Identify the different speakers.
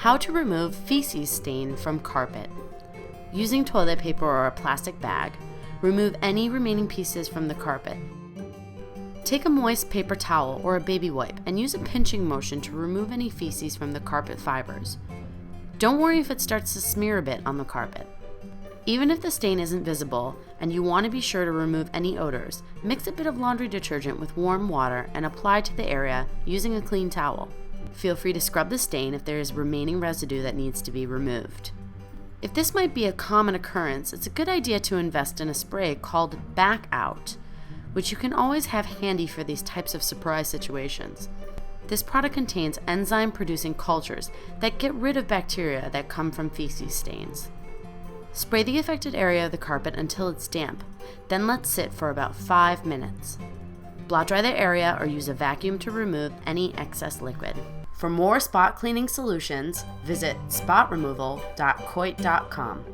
Speaker 1: How to remove feces stain from carpet. Using toilet paper or a plastic bag, remove any remaining pieces from the carpet. Take a moist paper towel or a baby wipe and use a pinching motion to remove any feces from the carpet fibers. Don't worry if it starts to smear a bit on the carpet. Even if the stain isn't visible and you want to be sure to remove any odors, mix a bit of laundry detergent with warm water and apply to the area using a clean towel. Feel free to scrub the stain if there is remaining residue that needs to be removed. If this might be a common occurrence, it's a good idea to invest in a spray called Back Out, which you can always have handy for these types of surprise situations. This product contains enzyme-producing cultures that get rid of bacteria that come from feces stains. Spray the affected area of the carpet until it's damp, then let sit for about 5 minutes. Blot dry the area or use a vacuum to remove any excess liquid. For more spot cleaning solutions, visit spotremoval.coit.com.